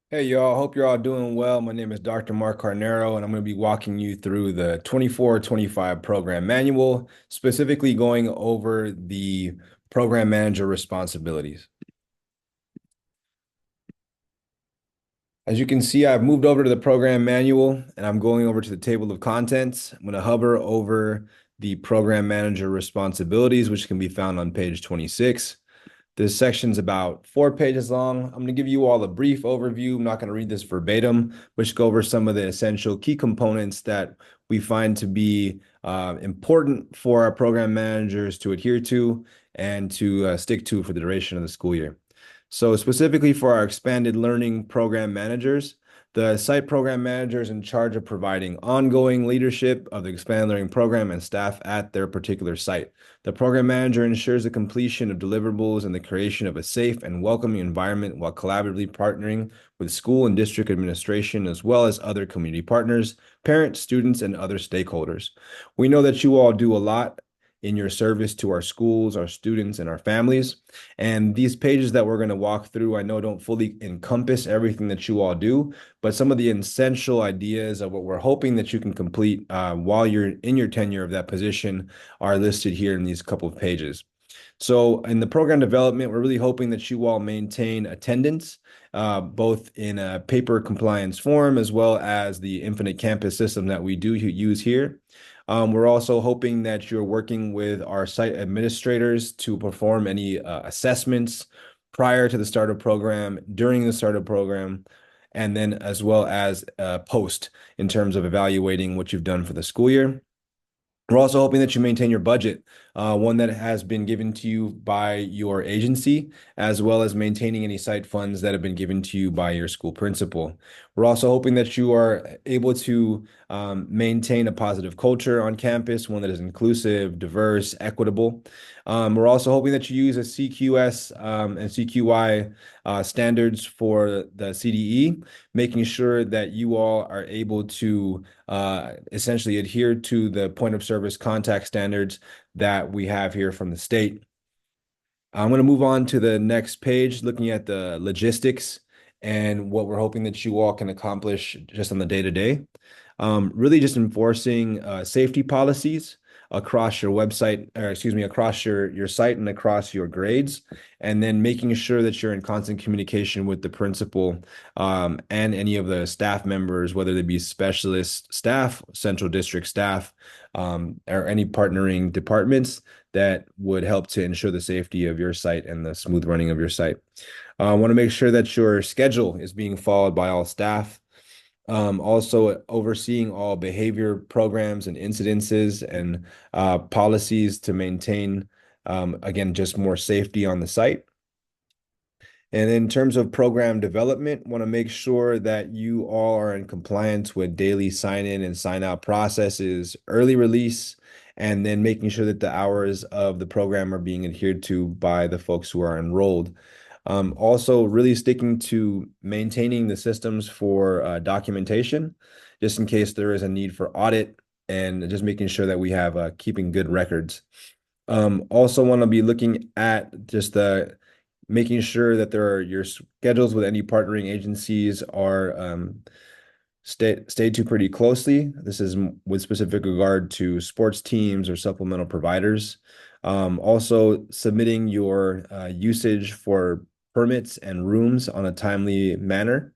Hey y'all, hope you're all doing well. My name is Dr. Mark Carnero, and I'm going to be walking you through the 24-25 program manual, specifically going over the program manager responsibilities. As you can see, I've moved over to the program manual and I'm going over to the table of contents. I'm going to hover over the program manager responsibilities, which can be found on page 26. This section's about 4 pages long. I'm going to give you all a brief overview. I'm not going to read this verbatim, but just go over some of the essential key components that we find to be important for our program managers to adhere to and to stick to for the duration of the school year. So specifically for our expanded learning program managers, the site program manager is in charge of providing ongoing leadership of the expanded learning program and staff at their particular site. The program manager ensures the completion of deliverables and the creation of a safe and welcoming environment while collaboratively partnering with school and district administration, as well as other community partners, parents, students, and other stakeholders. We know that you all do a lot in your service to our schools, our students, and our families. And these pages that we're going to walk through, I know don't fully encompass everything that you all do, but some of the essential ideas of what we're hoping that you can complete while you're in your tenure of that position are listed here in these couple of pages. So in the program development, we're really hoping that you all maintain attendance, both in a paper compliance form as well as the Infinite Campus system that we do use here. We're also hoping that you're working with our site administrators to perform any assessments prior to the start of program, during the start of program, and then as well as post in terms of evaluating what you've done for the school year. We're also hoping that you maintain your budget, one that has been given to you by your agency, as well as maintaining any site funds that have been given to you by your school principal. We're also hoping that you are able to maintain a positive culture on campus, one that is inclusive, diverse, equitable. We're also hoping that you use a CQS and CQI standards for the CDE, making sure that you all are able to essentially adhere to the point of service contact standards that we have here from the state. I'm going to move on to the next page, looking at the logistics and what we're hoping that you all can accomplish just on the day-to-day. Really just enforcing safety policies across your website, or excuse me, across your site and across your grades, and then making sure that you're in constant communication with the principal and any of the staff members, whether they be specialist staff, central district staff, or any partnering departments that would help to ensure the safety of your site and the smooth running of your site. I want to make sure that your schedule is being followed by all staff. Also overseeing all behavior programs and incidences and policies to maintain, again, just more safety on the site. And in terms of program development, want to make sure that you all are in compliance with daily sign-in and sign-out processes, early release, and then making sure that the hours of the program are being adhered to by the folks who are enrolled. Also, really sticking to maintaining the systems for documentation, just in case there is a need for audit, and just making sure that we have keeping good records. Also want to be looking at just the making sure that there are your schedules with any partnering agencies are stayed to pretty closely. This is with specific regard to sports teams or supplemental providers. Also submitting your usage for permits and rooms on a timely manner,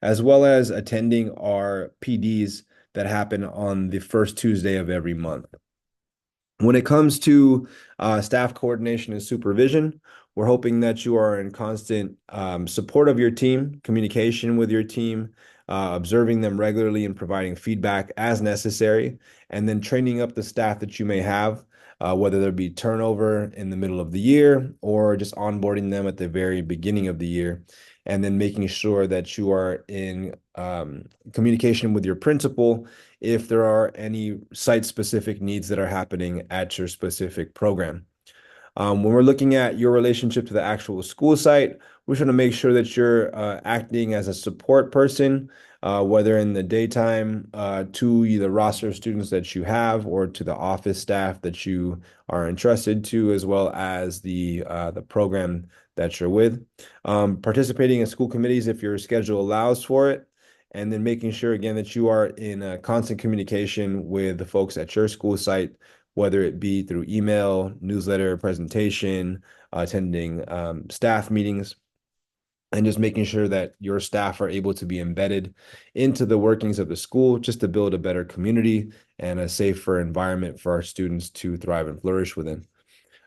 as well as attending our PDs that happen on the first Tuesday of every month. When it comes to staff coordination and supervision, we're hoping that you are in constant support of your team, communication with your team, observing them regularly and providing feedback as necessary, and then training up the staff that you may have, whether there be turnover in the middle of the year or just onboarding them at the very beginning of the year, and then making sure that you are in communication with your principal if there are any site-specific needs that are happening at your specific program. When we're looking at your relationship to the actual school site, we're trying to make sure that you're acting as a support person, whether in the daytime to either roster of students that you have or to the office staff that you are entrusted to, as well as the program that you're with. Participating in school committees if your schedule allows for it, and then making sure again that you are in constant communication with the folks at your school site, whether it be through email, newsletter, presentation, attending staff meetings, and just making sure that your staff are able to be embedded into the workings of the school just to build a better community and a safer environment for our students to thrive and flourish within.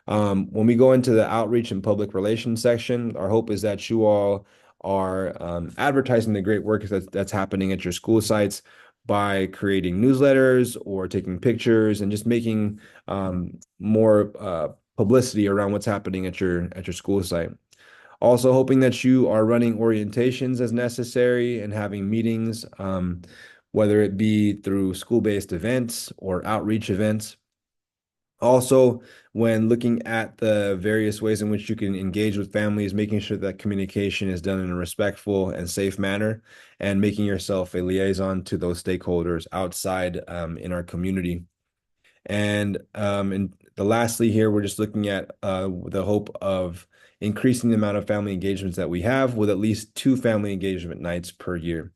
When we go into the outreach and public relations section, our hope is that you all are advertising the great work that's happening at your school sites by creating newsletters or taking pictures and just making more publicity around what's happening at your school site. Also hoping that you are running orientations as necessary and having meetings, whether it be through school-based events or outreach events. Also, when looking at the various ways in which you can engage with families, making sure that communication is done in a respectful and safe manner, and making yourself a liaison to those stakeholders outside in our community. And the lastly here, we're just looking at the hope of increasing the amount of family engagements that we have with at least 2 family engagement nights per year.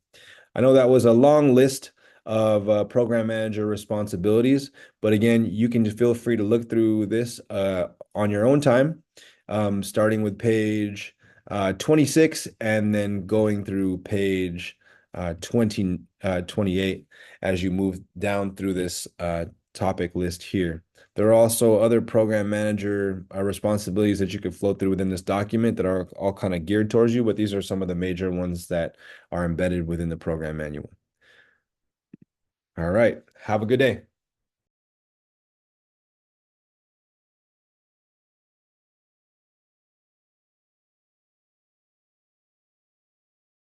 I know that was a long list of program manager responsibilities, but again, you can feel free to look through this on your own time, starting with page 26 and then going through page 28 as you move down through this topic list here. There are also other program manager responsibilities that you could flow through within this document that are all kind of geared towards you, but these are some of the major ones that are embedded within the program manual. All right. Have a good day.